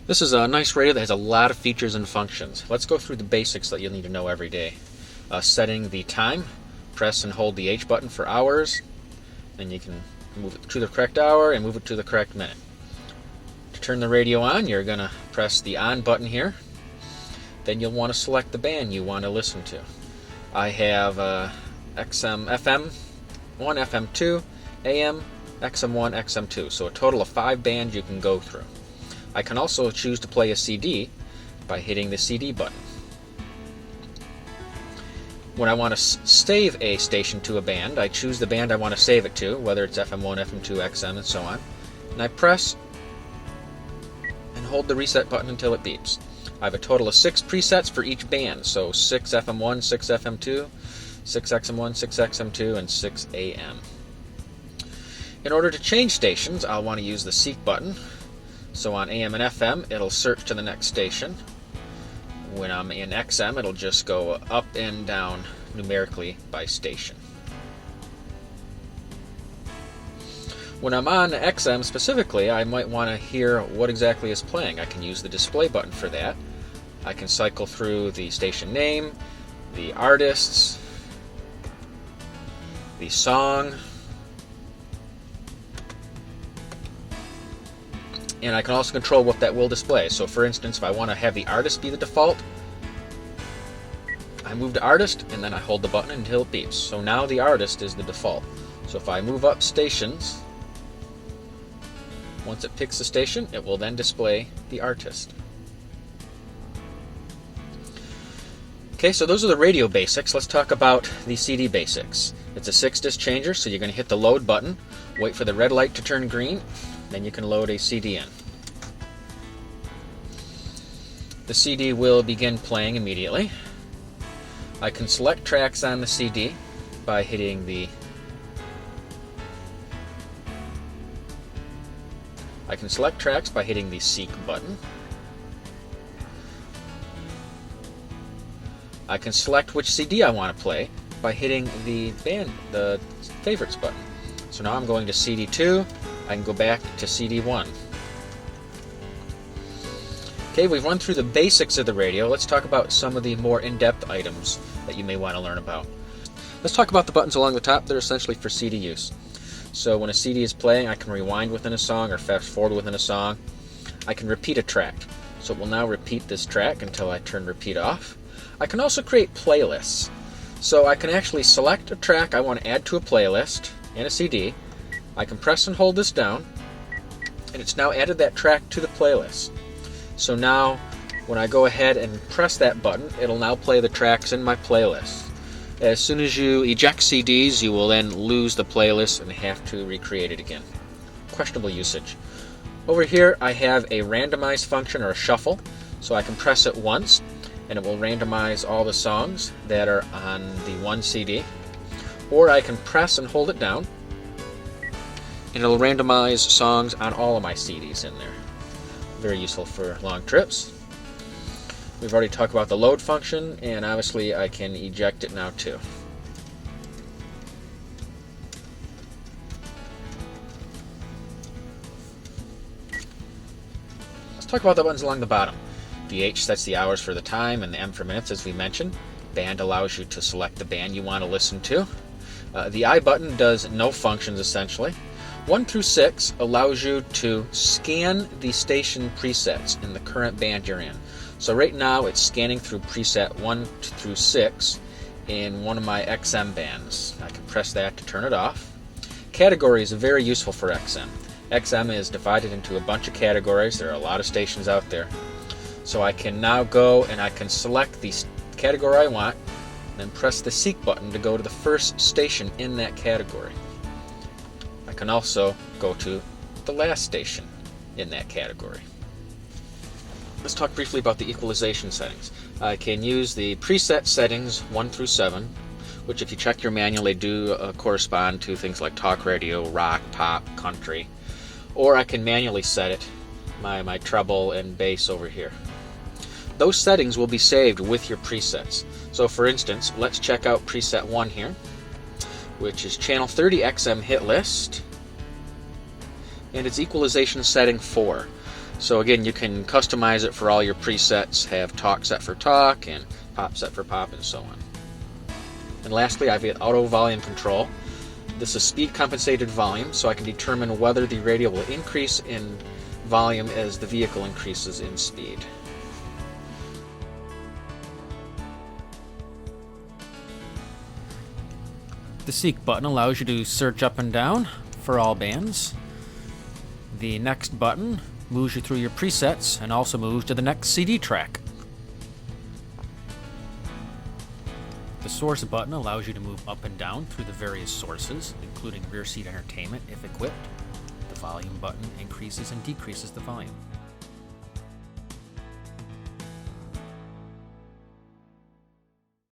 This is a nice radio that has a lot of features and functions. Let's go through the basics that you'll need to know every day. Setting the time. Press and hold the H button for hours. Then you can move it to the correct hour and move it to the correct minute. To turn the radio on, you're going to press the on button here. Then you'll want to select the band you want to listen to. I have XM, FM 1, FM 2, AM, XM1, XM2. So a total of 5 bands you can go through. I can also choose to play a CD by hitting the CD button. When I want to save a station to a band, I choose the band I want to save it to, whether it's FM1, FM2, XM, and so on. And I press and hold the reset button until it beeps. I have a total of 6 presets for each band, so 6 FM1, 6 FM2, 6 XM1, 6 XM2, and 6 AM. In order to change stations, I'll want to use the Seek button. So on AM and FM, it'll search to the next station. When I'm in XM, it'll just go up and down numerically by station. When I'm on XM specifically, I might want to hear what exactly is playing. I can use the display button for that. I can cycle through the station name, the artists, the song, and I can also control what that will display. So for instance, if I want to have the artist be the default, I move to artist and then I hold the button until it beeps. So now the artist is the default. So if I move up stations, once it picks the station, it will then display the artist. Okay, so those are the radio basics. Let's talk about the CD basics. It's a 6-disc changer, so you're going to hit the load button, wait for the red light to turn green, then you can load a CD in. The CD will begin playing immediately. I can select tracks on the CD by hitting the Seek button. I can select which CD I want to play by hitting the favorites button. So now I'm going to CD 2. I can go back to CD 1. Okay, we've run through the basics of the radio. Let's talk about some of the more in-depth items that you may want to learn about. Let's talk about the buttons along the top. They're essentially for CD use. So when a CD is playing, I can rewind within a song or fast forward within a song. I can repeat a track. So it will now repeat this track until I turn repeat off. I can also create playlists. So I can actually select a track I want to add to a playlist and a CD. I can press and hold this down, and it's now added that track to the playlist. So now, when I go ahead and press that button, it'll now play the tracks in my playlist. As soon as you eject CDs, you will then lose the playlist and have to recreate it again. Questionable usage. Over here, I have a randomized function or a shuffle, so I can press it once, and it will randomize all the songs that are on the one CD. Or I can press and hold it down, and it'll randomize songs on all of my CDs in there. Very useful for long trips. We've already talked about the load function, and obviously I can eject it now too. Let's talk about the buttons along the bottom. The H sets the hours for the time, and the M for minutes, as we mentioned. Band allows you to select the band you want to listen to. The I button does no functions, essentially. 1 through 6 allows you to scan the station presets in the current band you're in. So right now it's scanning through preset 1 through 6 in one of my XM bands. I can press that to turn it off. Categories are very useful for XM. XM is divided into a bunch of categories. There are a lot of stations out there. So I can now go and I can select the category I want, then press the Seek button to go to the first station in that category. I can also go to the last station in that category. Let's talk briefly about the equalization settings. I can use the preset settings 1 through 7, which if you check your manual, they do correspond to things like talk radio, rock, pop, country. Or I can manually set it, my treble and bass over here. Those settings will be saved with your presets. So for instance, let's check out preset 1 here, which is channel 30 XM hit list, and its equalization setting 4. So again, you can customize it for all your presets, have talk set for talk and pop set for pop and so on. And lastly, I've got auto volume control. This is speed compensated volume, so I can determine whether the radio will increase in volume as the vehicle increases in speed. The Seek button allows you to search up and down for all bands. The Next button moves you through your presets and also moves to the next CD track. The Source button allows you to move up and down through the various sources, including rear seat entertainment if equipped. The Volume button increases and decreases the volume.